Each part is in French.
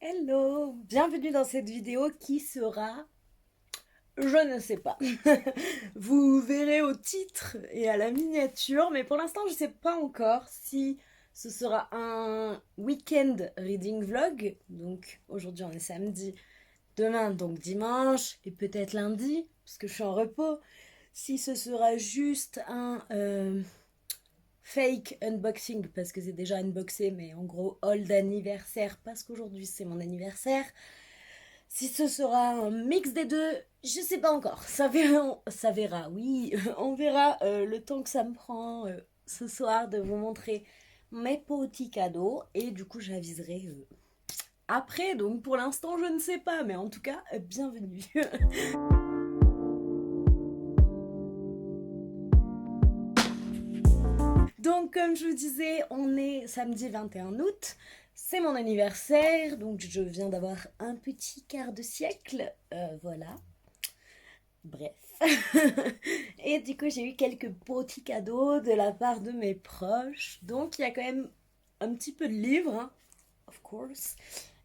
Hello, bienvenue dans cette vidéo qui sera, je ne sais pas. Vous verrez au titre et à la miniature, mais pour l'instant je ne sais pas encore si ce sera un weekend reading vlog. Donc aujourd'hui on est samedi, demain donc dimanche et peut-être lundi parce que je suis en repos. Si ce sera juste un fake unboxing parce que c'est déjà unboxé, mais en gros haul d'anniversaire parce qu'aujourd'hui c'est mon anniversaire. Si ce sera un mix des deux, je sais pas encore. Ça verra, oui. On verra le temps que ça me prend ce soir de vous montrer mes petits cadeaux. Et du coup, j'aviserai après. Donc pour l'instant, je ne sais pas. Mais en tout cas, bienvenue. Donc comme je vous disais, on est samedi 21 août. C'est mon anniversaire. Donc je viens d'avoir un petit quart de siècle. Voilà. Bref. Et du coup, j'ai eu quelques petits cadeaux de la part de mes proches. Donc, il y a quand même un petit peu de livres, hein, of course.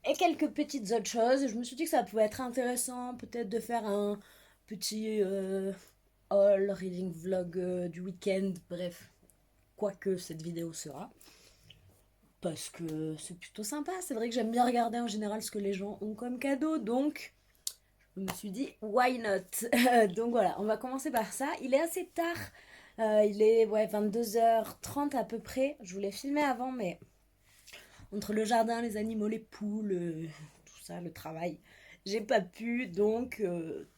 Et quelques petites autres choses. Je me suis dit que ça pouvait être intéressant, peut-être de faire un petit haul, reading vlog du week-end. Bref, quoi que cette vidéo sera. Parce que c'est plutôt sympa. C'est vrai que j'aime bien regarder en général ce que les gens ont comme cadeau. Donc, je me suis dit, why not? Donc voilà, on va commencer par ça. Il est assez tard. Il est 22h30 à peu près. Je voulais filmer avant, mais entre le jardin, les animaux, les poules, tout ça, le travail, j'ai pas pu. Donc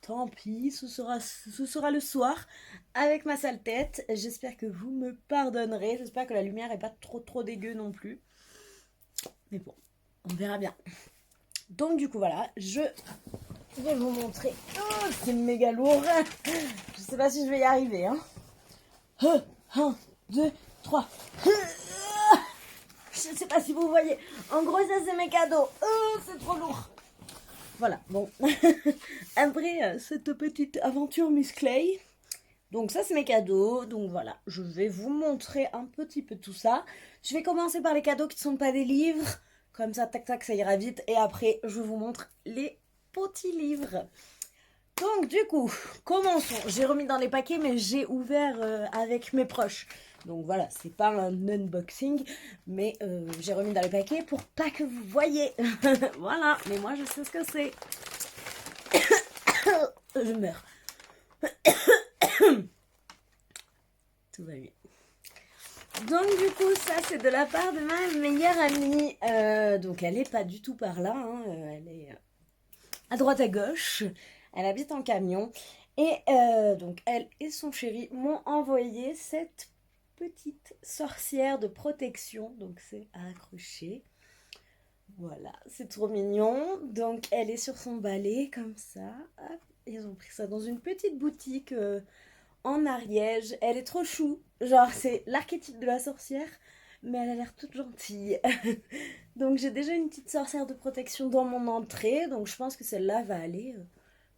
tant pis, ce sera le soir avec ma sale tête. J'espère que vous me pardonnerez. J'espère que la lumière est pas trop dégueu non plus. Mais bon, on verra bien. Donc du coup voilà, je vais vous montrer. Oh, c'est méga lourd. Je sais pas si je vais y arriver. Hein. 1, 2, 3. Je sais pas si vous voyez. En gros, ça, c'est mes cadeaux. Oh, c'est trop lourd. Voilà, bon. Après cette petite aventure musclée. Donc ça, c'est mes cadeaux. Donc voilà, je vais vous montrer un petit peu tout ça. Je vais commencer par les cadeaux qui ne sont pas des livres. Comme ça, tac, tac, ça ira vite. Et après, je vous montre les petits livres. Donc du coup, commençons. J'ai remis dans les paquets, mais j'ai ouvert avec mes proches. Donc voilà, c'est pas un unboxing, mais j'ai remis dans les paquets pour pas que vous voyez. Voilà, mais moi je sais ce que c'est. Je meurs. Tout va bien. Donc du coup, ça c'est de la part de ma meilleure amie. Donc elle est pas du tout par là, hein. Elle est à droite à gauche. Elle habite en camion. Et donc elle et son chéri m'ont envoyé cette petite sorcière de protection. Donc c'est à accrocher. Voilà, c'est trop mignon. Donc elle est sur son balai comme ça. Hop. Ils ont pris ça dans une petite boutique en Ariège. Elle est trop chou. Genre c'est l'archétype de la sorcière. Mais elle a l'air toute gentille. Donc j'ai déjà une petite sorcière de protection dans mon entrée. Donc je pense que celle-là va aller,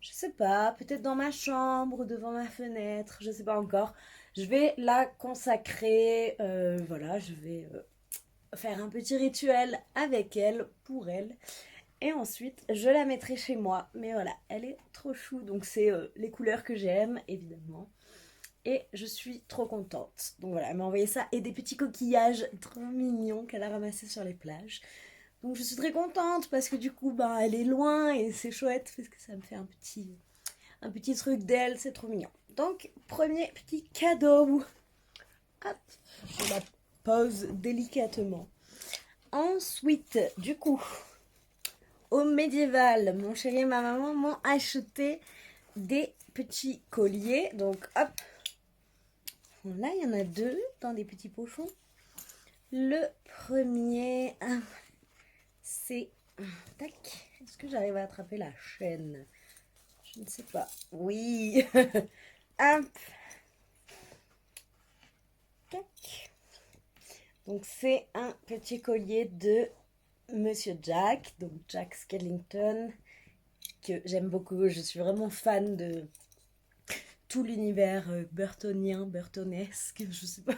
je sais pas, peut-être dans ma chambre, devant ma fenêtre, je sais pas encore. Je vais la consacrer, voilà, je vais faire un petit rituel avec elle, pour elle. Et ensuite, je la mettrai chez moi. Mais voilà, elle est trop chou. Donc c'est les couleurs que j'aime, évidemment. Et je suis trop contente. Donc voilà, elle m'a envoyé ça et des petits coquillages trop mignons qu'elle a ramassés sur les plages. Donc je suis très contente parce que du coup, bah, elle est loin et c'est chouette parce que ça me fait un petit truc d'elle, c'est trop mignon. Donc, premier petit cadeau. Hop, je la pose délicatement. Ensuite, du coup, au médiéval, mon chéri et ma maman m'ont acheté des petits colliers. Donc, hop, là, il y en a deux dans des petits pochons. Le premier, c'est... Tac, est-ce que j'arrive à attraper la chaîne? Je ne sais pas. Oui. Hop. Tac. Donc c'est un petit collier de Monsieur Jack, donc Jack Skellington, que j'aime beaucoup. Je suis vraiment fan de tout l'univers burtonien, burtonesque, je sais pas.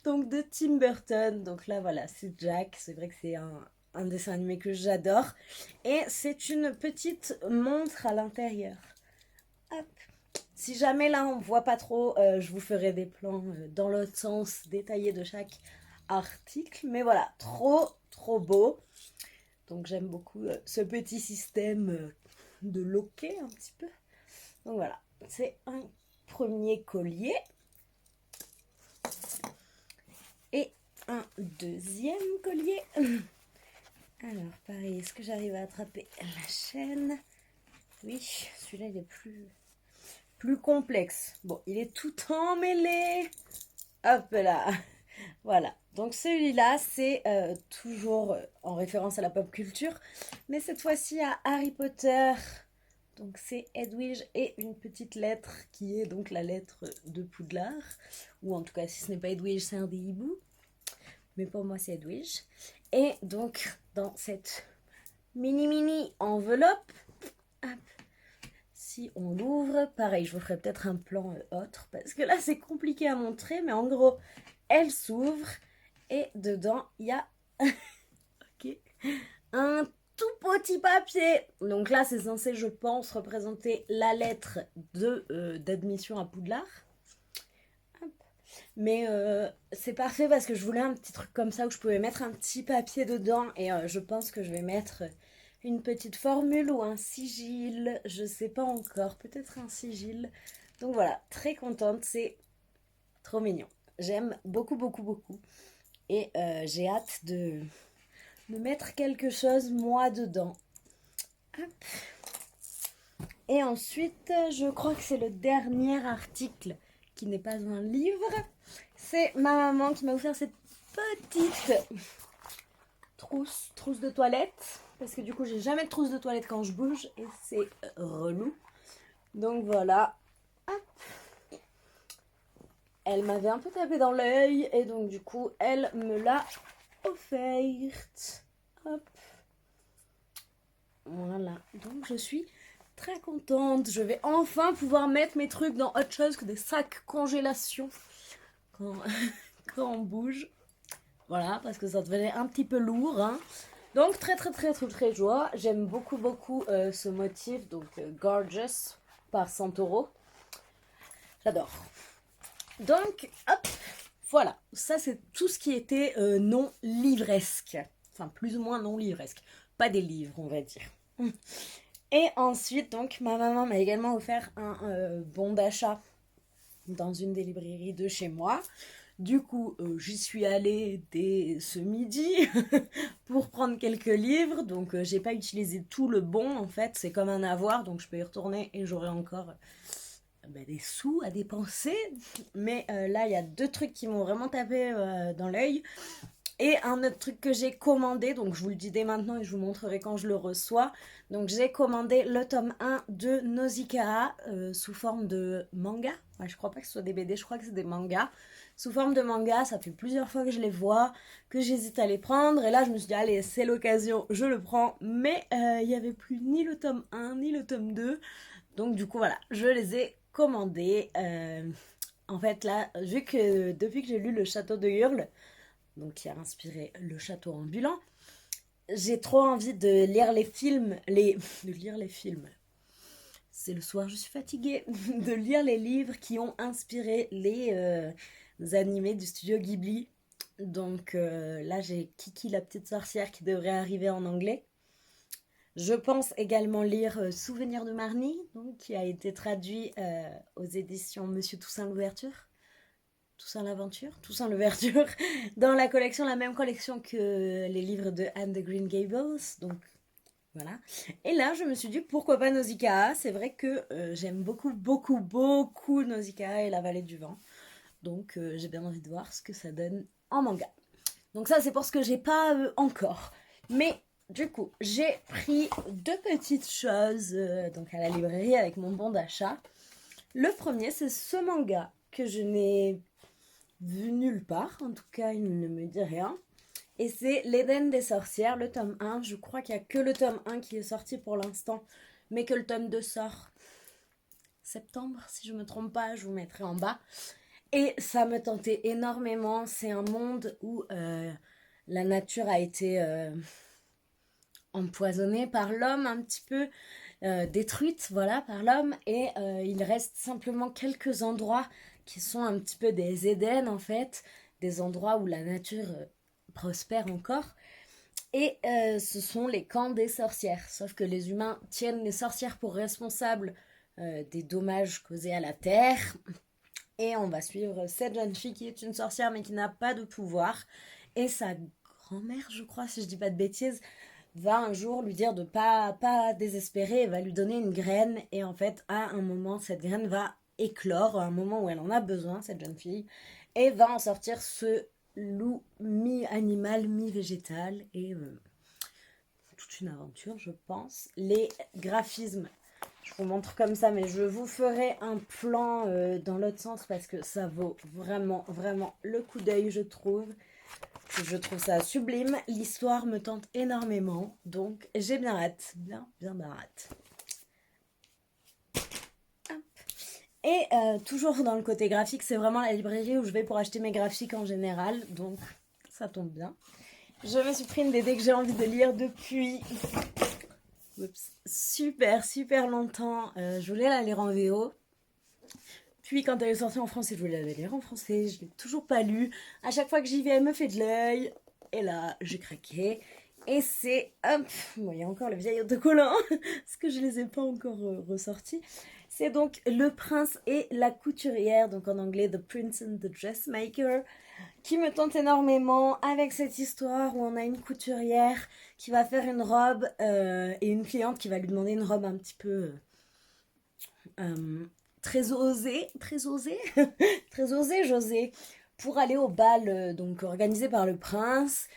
Donc de Tim Burton. Donc là voilà, c'est Jack. C'est vrai que c'est un un dessin animé que j'adore. Et c'est une petite montre à l'intérieur. Hop. Si jamais là on ne voit pas trop, je vous ferai des plans dans l'autre sens détaillés de chaque article. Mais voilà, trop beau. Donc j'aime beaucoup ce petit système de loquet un petit peu. Donc voilà, c'est un premier collier. Et un deuxième collier. Alors pareil, est-ce que j'arrive à attraper la chaîne? Oui, celui-là il est plus complexe. Bon, il est tout emmêlé. Hop là. Voilà. Donc celui-là, c'est toujours en référence à la pop culture. Mais cette fois-ci à Harry Potter. Donc c'est Edwige et une petite lettre qui est donc la lettre de Poudlard. Ou en tout cas, si ce n'est pas Edwige, c'est un des hiboux. Mais pour moi, c'est Edwige. Et donc, dans cette mini enveloppe, hop, si on l'ouvre, pareil, je vous ferai peut-être un plan autre, parce que là, c'est compliqué à montrer, mais en gros, elle s'ouvre, et dedans, il y a ok, un tout petit papier. Donc là, c'est censé, je pense, représenter la lettre d'admission à Poudlard. Mais c'est parfait parce que je voulais un petit truc comme ça où je pouvais mettre un petit papier dedans. Et je pense que je vais mettre une petite formule ou un sigil. Je sais pas encore. Peut-être un sigil. Donc voilà, très contente. C'est trop mignon. J'aime beaucoup. Et j'ai hâte de mettre quelque chose moi dedans. Hop. Et ensuite, je crois que c'est le dernier article qui n'est pas un livre. C'est ma maman qui m'a offert cette petite trousse de toilette. Parce que du coup, j'ai jamais de trousse de toilette quand je bouge. Et c'est relou. Donc voilà. Hop. Elle m'avait un peu tapé dans l'œil. Et donc du coup, elle me l'a offerte. Hop. Voilà. Donc je suis très contente. Je vais enfin pouvoir mettre mes trucs dans autre chose que des sacs congélation. Quand on bouge. Voilà, parce que ça devenait un petit peu lourd. Hein. Donc très joie. J'aime beaucoup ce motif. Donc Gorgeous par Santoro. J'adore. Donc, hop, voilà. Ça, c'est tout ce qui était non livresque. Enfin, plus ou moins non livresque. Pas des livres, on va dire. Et ensuite, donc, ma maman m'a également offert un bon d'achat dans une des librairies de chez moi. Du coup, j'y suis allée dès ce midi pour prendre quelques livres. Donc, j'ai pas utilisé tout le bon, en fait. C'est comme un avoir, donc je peux y retourner et j'aurai encore des sous à dépenser. Mais là, il y a 2 trucs qui m'ont vraiment tapé dans l'œil. Et un autre truc que j'ai commandé, donc je vous le dis dès maintenant et je vous montrerai quand je le reçois. Donc j'ai commandé le tome 1 de Nausicaa sous forme de manga. Ouais, je crois pas que ce soit des BD, je crois que c'est des mangas. Sous forme de manga, ça fait plusieurs fois que je les vois, que j'hésite à les prendre. Et là je me suis dit, allez, c'est l'occasion, je le prends. Mais il n'y avait plus ni le tome 1 ni le tome 2. Donc du coup voilà, je les ai commandés. En fait là, vu que depuis que j'ai lu Le Château de Hurle, donc qui a inspiré Le Château ambulant, j'ai trop envie de lire les films, de lire les films. C'est le soir, je suis fatiguée. De lire les livres qui ont inspiré les animés du studio Ghibli. Donc là, j'ai Kiki la petite sorcière qui devrait arriver en anglais. Je pense également lire Souvenir de Marnie, donc, qui a été traduit aux éditions Monsieur Toussaint l'Ouverture. Toussaint l'Ouverture, dans la même collection que les livres de Anne de Green Gables, donc voilà. Et là, je me suis dit, pourquoi pas Nausicaa? C'est vrai que j'aime beaucoup Nausicaa et la vallée du vent, donc j'ai bien envie de voir ce que ça donne en manga. Donc ça, c'est pour ce que j'ai pas encore. Mais du coup, j'ai pris 2 petites choses donc à la librairie avec mon bon d'achat. Le premier, c'est ce manga que je n'ai vu nulle part, en tout cas il ne me dit rien. Et c'est L'Éden des sorcières, le tome 1. Je crois qu'il n'y a que le tome 1 qui est sorti pour l'instant, mais que le tome 2 sort septembre, si je ne me trompe pas, je vous mettrai en bas. Et ça me tentait énormément. C'est un monde où la nature a été empoisonnée par l'homme un petit peu, détruite, voilà, par l'homme. Et il reste simplement quelques endroits qui sont un petit peu des Éden, en fait, des endroits où la nature prospère encore. Et ce sont les camps des sorcières. Sauf que les humains tiennent les sorcières pour responsables des dommages causés à la Terre. Et on va suivre cette jeune fille qui est une sorcière mais qui n'a pas de pouvoir. Et sa grand-mère, je crois, si je dis pas de bêtises, va un jour lui dire de pas désespérer, va lui donner une graine. Et en fait, à un moment, cette graine va éclore, à un moment où elle en a besoin, cette jeune fille, et va en sortir ce loup mi-animal, mi-végétal. Et toute une aventure, je pense. Les graphismes, je vous montre comme ça, mais je vous ferai un plan dans l'autre sens parce que ça vaut vraiment, vraiment le coup d'œil, je trouve. Je trouve ça sublime. L'histoire me tente énormément, donc j'ai bien hâte. Bien hâte. Et toujours dans le côté graphique, c'est vraiment la librairie où je vais pour acheter mes graphiques en général, donc ça tombe bien. Je me suis pris une BD que j'ai envie de lire depuis super longtemps. Je voulais la lire en VO. Puis quand elle est sortie en français, je voulais la lire en français. Je l'ai toujours pas lue. À chaque fois que j'y vais, elle me fait de l'œil. Et là, j'ai craqué. Et c'est... Hop, bon, il y a encore le vieil autocollant. Parce que je les ai pas encore ressortis. C'est donc Le Prince et la Couturière. Donc en anglais, The Prince and the Dressmaker. Qui me tente énormément avec cette histoire où on a une couturière qui va faire une robe et une cliente qui va lui demander une robe un petit peu très osée, très osée, José, pour aller au bal donc organisé par le prince.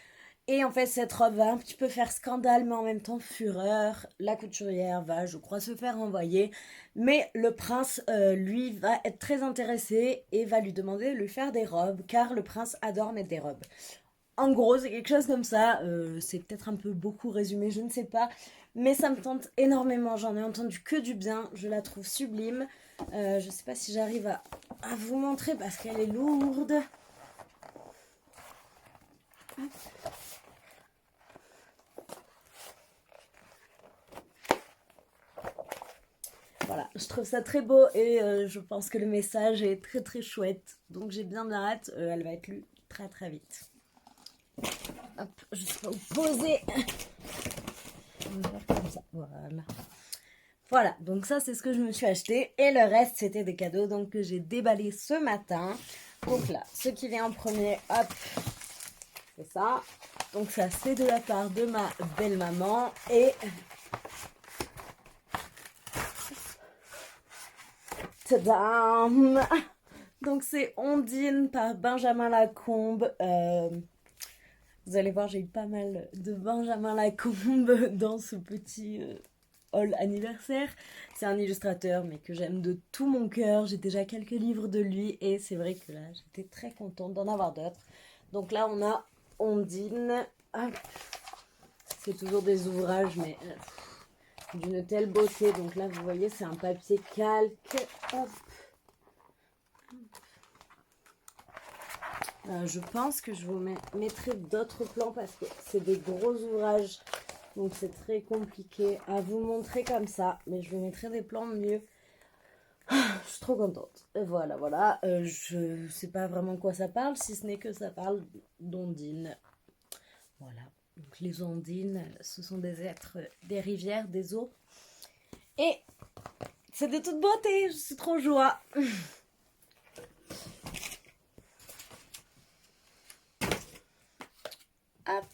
Et en fait, cette robe va un petit peu faire scandale, mais en même temps fureur. La couturière va, je crois, se faire envoyer. Mais le prince, lui, va être très intéressé et va lui demander de lui faire des robes, car le prince adore mettre des robes. En gros, c'est quelque chose comme ça. C'est peut-être un peu beaucoup résumé, je ne sais pas. Mais ça me tente énormément. J'en ai entendu que du bien. Je la trouve sublime. Je ne sais pas si j'arrive à vous montrer parce qu'elle est lourde. Voilà, je trouve ça très beau et je pense que le message est très chouette. Donc j'ai bien hâte. Elle va être lue très vite. Hop, je sais pas où poser. On va faire comme ça. Voilà. Voilà, donc ça c'est ce que je me suis acheté. Et le reste c'était des cadeaux donc que j'ai déballé ce matin. Donc là, ce qui vient en premier, hop, c'est ça. Donc ça c'est de la part de ma belle-maman. Et... tadam! Donc c'est Ondine par Benjamin Lacombe. Vous allez voir, j'ai eu pas mal de Benjamin Lacombe dans ce petit haul anniversaire. C'est un illustrateur, mais que j'aime de tout mon cœur. J'ai déjà quelques livres de lui et c'est vrai que là, j'étais très contente d'en avoir d'autres. Donc là, on a Ondine. Ah, c'est toujours des ouvrages, mais d'une telle beauté. Donc là, vous voyez, c'est un papier calque. Hop. Je pense que je vous mettrai d'autres plans parce que c'est des gros ouvrages. Donc c'est très compliqué à vous montrer comme ça. Mais je vous mettrai des plans mieux. Je suis trop contente. Et voilà. Je sais pas vraiment quoi ça parle, si ce n'est que ça parle d'ondines. Voilà. Donc les ondines, ce sont des êtres des rivières, des eaux. Et c'est de toute beauté. Je suis trop joie. Hop.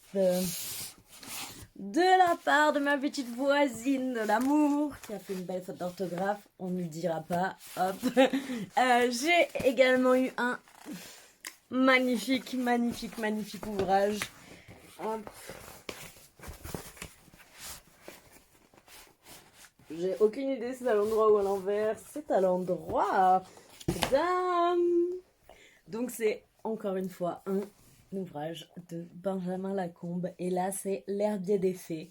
De la part de ma petite voisine de l'amour qui a fait une belle faute d'orthographe, on ne lui dira pas. Hop. J'ai également eu un magnifique ouvrage. Hop. J'ai aucune idée si c'est à l'endroit ou à l'envers. C'est à l'endroit. Tadam! Donc c'est encore une fois un ouvrage de Benjamin Lacombe. Et là, c'est L'herbier des fées,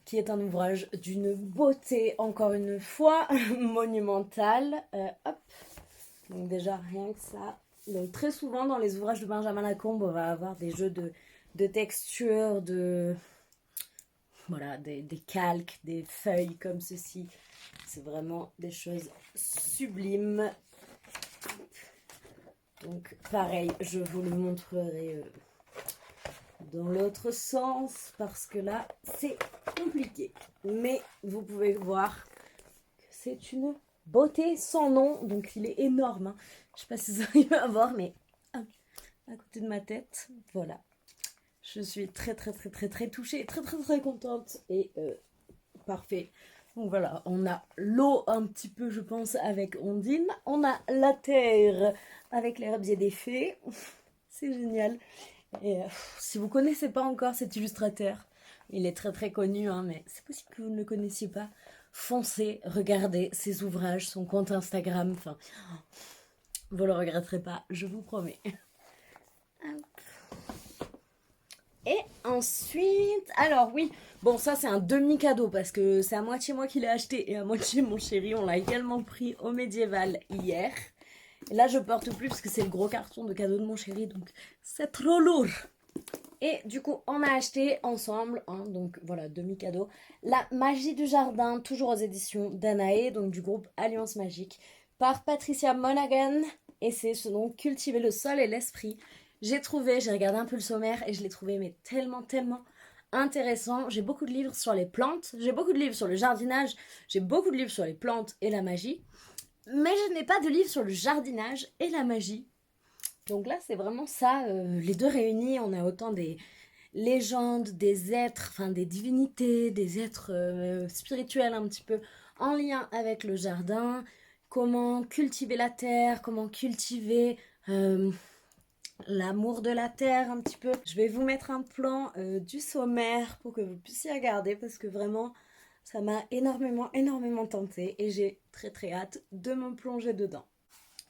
qui est un ouvrage d'une beauté, encore une fois, monumentale. Hop. Donc déjà, rien que ça. Donc très souvent, dans les ouvrages de Benjamin Lacombe, on va avoir des jeux de texture, voilà, des calques, des feuilles comme ceci. C'est vraiment des choses sublimes. Donc pareil, je vous le montrerai dans l'autre sens parce que là c'est compliqué. Mais vous pouvez voir que c'est une beauté sans nom. Donc il est énorme. Hein. Je sais pas si vous arrivez à voir, mais à côté de ma tête, voilà. Je suis très touchée, très contente et parfait. Donc voilà, on a l'eau un petit peu, je pense, avec Ondine. On a la terre avec l'herbier des fées. C'est génial. Et si vous connaissez pas encore cet illustrateur, il est très connu, hein, mais c'est possible que vous ne le connaissiez pas. Foncez, regardez ses ouvrages, son compte Instagram. Enfin, vous le regretterez pas, je vous promets. Et ensuite, alors oui, bon ça c'est un demi-cadeau parce que c'est à moitié moi qui l'ai acheté et à moitié mon chéri. On l'a également pris au Médiéval hier. Et là je porte plus parce que c'est le gros carton de cadeau de mon chéri, donc c'est trop lourd. Et du coup on a acheté ensemble, hein, donc voilà, demi-cadeau, La Magie du Jardin, toujours aux éditions Danae, donc du groupe Alliance Magique, par Patricia Monaghan. Et c'est ce nom, Cultiver le sol et l'esprit. J'ai regardé un peu le sommaire et je l'ai trouvé mais tellement intéressant. J'ai beaucoup de livres sur les plantes, j'ai beaucoup de livres sur le jardinage, j'ai beaucoup de livres sur les plantes et la magie. Mais je n'ai pas de livre sur le jardinage et la magie. Donc là, c'est vraiment ça, les deux réunis. On a autant des légendes, des êtres, enfin des divinités, des êtres spirituels un petit peu en lien avec le jardin. Comment cultiver la terre, comment cultiver l'amour de la terre un petit peu. Je vais vous mettre un plan du sommaire pour que vous puissiez regarder parce que vraiment ça m'a énormément tenté et j'ai très hâte de me plonger dedans.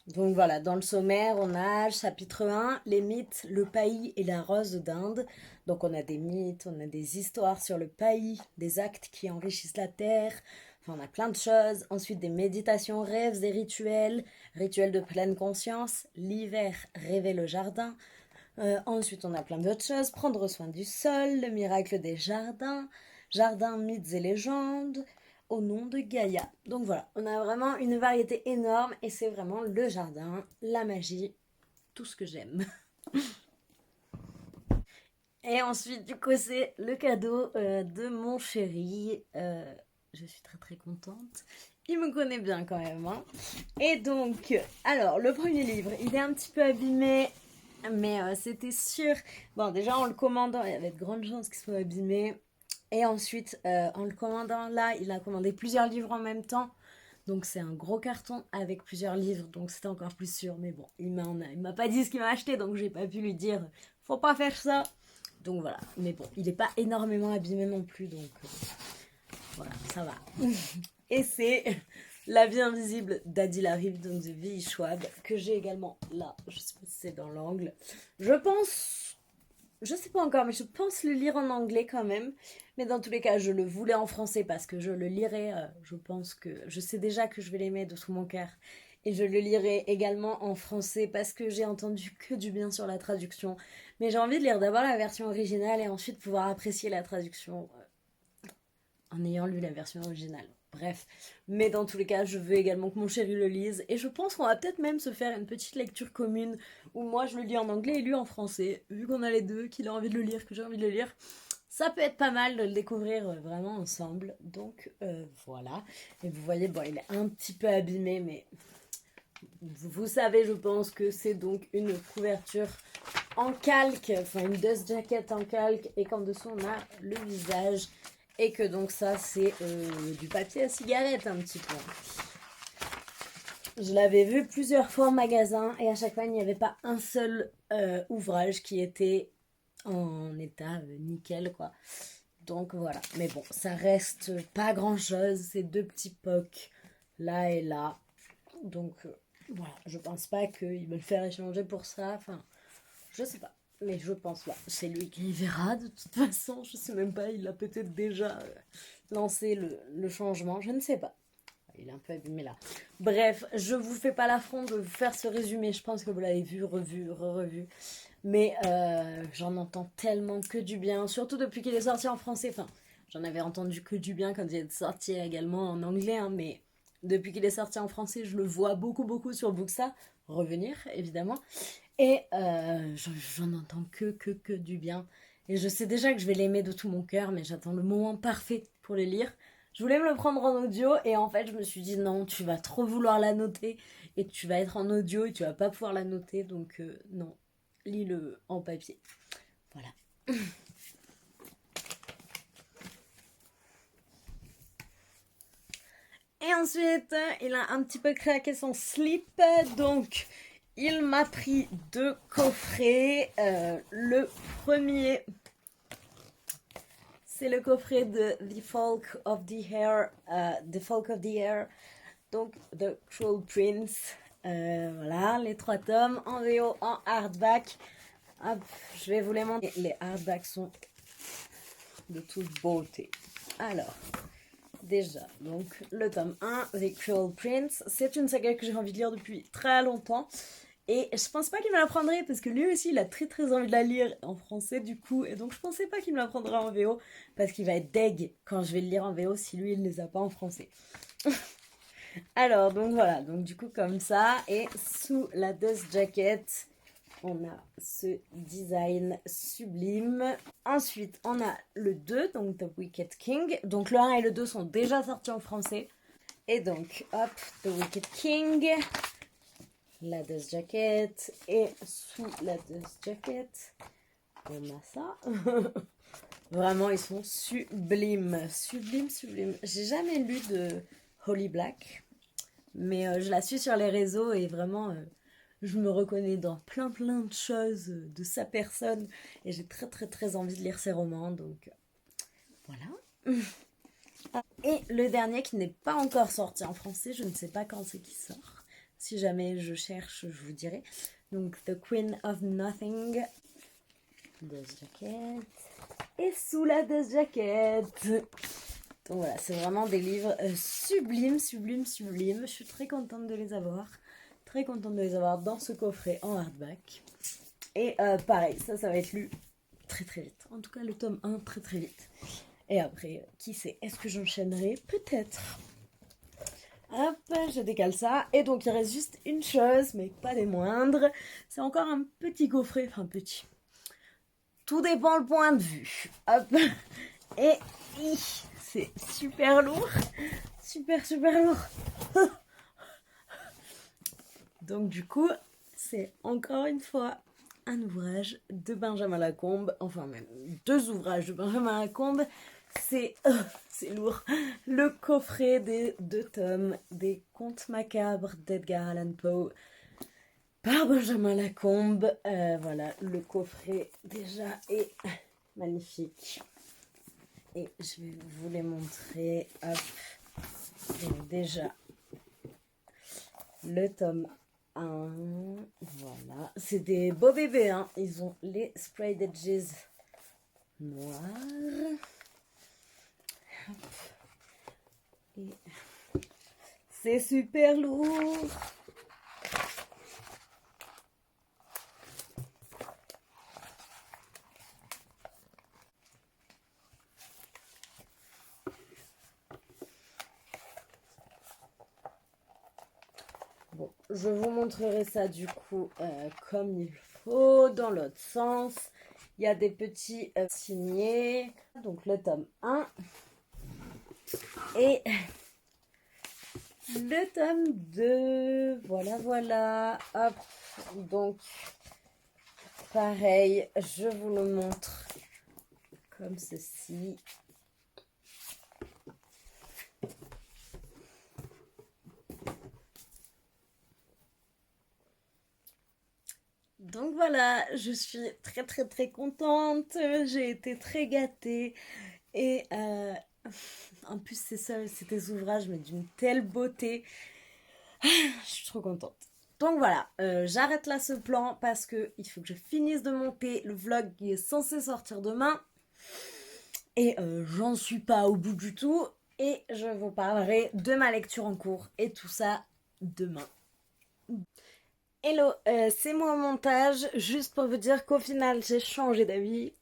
Donc voilà, dans le sommaire, on a chapitre 1, les mythes, le paillis et la rose d'Inde. Donc on a des mythes, on a des histoires sur le paillis, des actes qui enrichissent la terre. Enfin, on a plein de choses. Ensuite, des méditations, rêves et rituels. Rituels de pleine conscience. L'hiver, rêver le jardin. Ensuite, on a plein d'autres choses. Prendre soin du sol, le miracle des jardins. Jardins, mythes et légendes au nom de Gaïa. Donc voilà, on a vraiment une variété énorme et c'est vraiment le jardin, la magie, tout ce que j'aime. Et ensuite, du coup, c'est le cadeau de mon chéri. Je suis très contente. Il me connaît bien quand même. Hein. Et donc, alors, le premier livre, il est un petit peu abîmé, mais c'était sûr. Bon, déjà, en le commandant, il y avait de grandes chances qu'il soit abîmé. Et ensuite, en le commandant là, il a commandé plusieurs livres en même temps. Donc c'est un gros carton avec plusieurs livres, donc c'était encore plus sûr. Mais bon, il m'a pas dit ce qu'il m'a acheté, donc j'ai pas pu lui dire faut pas faire ça. Donc voilà, mais bon, il est pas énormément abîmé non plus, donc voilà, ça va. Et c'est La vie invisible d'Adil Arif de V. Schwab, que j'ai également là. Je sais pas si c'est dans l'angle. Je sais pas encore, mais je pense le lire en anglais quand même. Mais dans tous les cas, je le voulais en français parce que je le lirai. Je pense que je sais déjà que je vais l'aimer de tout mon cœur. Et je le lirai également en français parce que j'ai entendu que du bien sur la traduction. Mais j'ai envie de lire d'abord la version originale et ensuite pouvoir apprécier la traduction en ayant lu la version originale. Bref, mais dans tous les cas, je veux également que mon chéri le lise. Et je pense qu'on va peut-être même se faire une petite lecture commune où moi je le lis en anglais et lui en français. Vu qu'on a les deux, qu'il a envie de le lire, que j'ai envie de le lire, ça peut être pas mal de le découvrir vraiment ensemble. Donc voilà. Et vous voyez, bon, il est un petit peu abîmé, mais vous savez, je pense que c'est donc une couverture en calque, enfin une dust jacket en calque, et qu'en dessous on a le visage. Et que donc ça c'est du papier à cigarette un petit peu. Je l'avais vu plusieurs fois en magasin et à chaque fois il n'y avait pas un seul ouvrage qui était en état nickel quoi. Donc voilà, mais bon, ça reste pas grand chose, c'est deux petits pocs là et là. Donc voilà, je pense pas qu'il me le faire échanger pour ça, enfin, je sais pas. Mais je pense pas. C'est lui qui verra de toute façon. Je sais même pas. Il a peut-être déjà lancé le changement. Je ne sais pas. Il est un peu abîmé là. Bref, je vous fais pas l'affront de vous faire ce résumé. Je pense que vous l'avez vu, revu, revu. Mais j'en entends tellement que du bien. Surtout depuis qu'il est sorti en français. Enfin, J'en avais entendu que du bien quand il est sorti également en anglais, hein, mais depuis qu'il est sorti en français, je le vois beaucoup, beaucoup sur Booksta revenir, évidemment. Et j'en entends que du bien. Et je sais déjà que je vais l'aimer de tout mon cœur, mais j'attends le moment parfait pour le lire. Je voulais me le prendre en audio et en fait je me suis dit non, tu vas trop vouloir la noter et tu vas être en audio et tu vas pas pouvoir la noter, donc non, lis-le en papier. Voilà. Et ensuite, il a un petit peu craqué son slip, donc il m'a pris 2 coffrets. Le premier, c'est le coffret de The Folk of the Air, donc The Cruel Prince. Voilà, les 3 tomes en VO, en hardback. Hop, je vais vous les montrer. Les hardbacks sont de toute beauté. Alors, déjà, donc le tome 1, The Cruel Prince, c'est une saga que j'ai envie de lire depuis très longtemps. Et je pense pas qu'il me la prendrait parce que lui aussi il a très très envie de la lire en français du coup. Et donc je pensais pas qu'il me la prendrait en VO parce qu'il va être deg quand je vais le lire en VO si lui il ne les a pas en français. Alors donc voilà, donc du coup comme ça. Et sous la dust jacket, on a ce design sublime. Ensuite, on a le 2, donc The Wicked King. Donc le 1 et le 2 sont déjà sortis en français. Et donc, hop, The Wicked King, la dust jacket. Et sous la dust jacket, on a ça. Vraiment, ils sont sublimes. Sublimes, sublimes. J'ai jamais lu de Holly Black. Mais je la suis sur les réseaux et vraiment... je me reconnais dans plein de choses de sa personne et j'ai très très très envie de lire ses romans, donc voilà. Et le dernier qui n'est pas encore sorti en français, je ne sais pas quand c'est qu'il sort. Si jamais je cherche, je vous dirai. Donc The Queen of Nothing, Dust Jacket, et sous la Dust Jacket. Donc voilà, c'est vraiment des livres sublimes, sublimes, sublimes. Je suis très contente de les avoir. Très contente de les avoir dans ce coffret en hardback. Et pareil, ça va être lu très très vite. En tout cas, le tome 1 très très vite. Et après, qui sait, est-ce que j'enchaînerai? Peut-être. Hop, je décale ça. Et donc, il reste juste une chose, mais pas des moindres. C'est encore un petit coffret, enfin petit. Tout dépend le point de vue. Hop. Et c'est super lourd. Super lourd. Donc du coup, c'est encore une fois un ouvrage de Benjamin Lacombe, enfin même 2 ouvrages de Benjamin Lacombe. C'est lourd. Le coffret des 2 tomes des Contes macabres d'Edgar Allan Poe par Benjamin Lacombe. Voilà, le coffret déjà est magnifique. Et je vais vous les montrer. Hop. Donc déjà, le tome 1, voilà. C'est des beaux bébés, hein. Ils ont les sprayed edges noirs. Hop. Et c'est super lourd. Bon, je vous montrerai ça du coup comme il faut, dans l'autre sens. Il y a des petits signés. Donc le tome 1 et le tome 2. Voilà, voilà. Hop. Donc, pareil, je vous le montre comme ceci. Donc voilà, je suis très très très contente, j'ai été très gâtée et en plus c'est des ouvrages mais d'une telle beauté, je suis trop contente. Donc voilà, j'arrête là ce plan parce que il faut que je finisse de monter le vlog qui est censé sortir demain et j'en suis pas au bout du tout et je vous parlerai de ma lecture en cours et tout ça demain. Hello, c'est moi au montage, juste pour vous dire qu'au final j'ai changé d'avis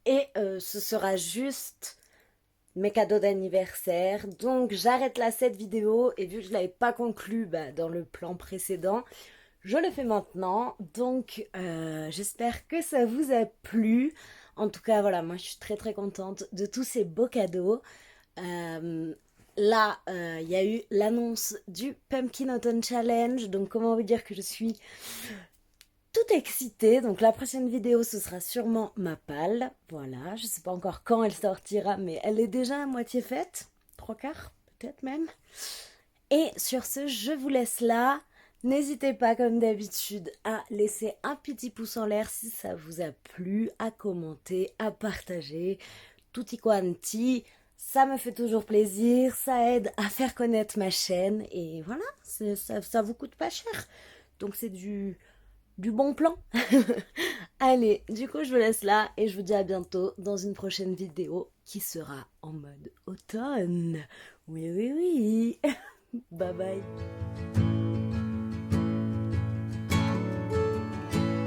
et ce sera juste mes cadeaux d'anniversaire. Donc j'arrête là cette vidéo et vu que je ne l'avais pas conclu dans le plan précédent, je le fais maintenant. Donc j'espère que ça vous a plu. En tout cas voilà, moi je suis très très contente de tous ces beaux cadeaux. Là, il y a eu l'annonce du Pumpkin Autumn Challenge. Donc comment vous dire que je suis toute excitée. Donc la prochaine vidéo, ce sera sûrement ma palle. Voilà, je sais pas encore quand elle sortira, mais elle est déjà à moitié faite. 3/4, peut-être même. Et sur ce, je vous laisse là. N'hésitez pas, comme d'habitude, à laisser un petit pouce en l'air si ça vous a plu, à commenter, à partager. Tutti quanti. Ça me fait toujours plaisir, ça aide à faire connaître ma chaîne. Et voilà, ça vous coûte pas cher. Donc c'est du bon plan. Allez, du coup, je vous laisse là et je vous dis à bientôt dans une prochaine vidéo qui sera en mode automne. Oui, oui, oui. Bye bye.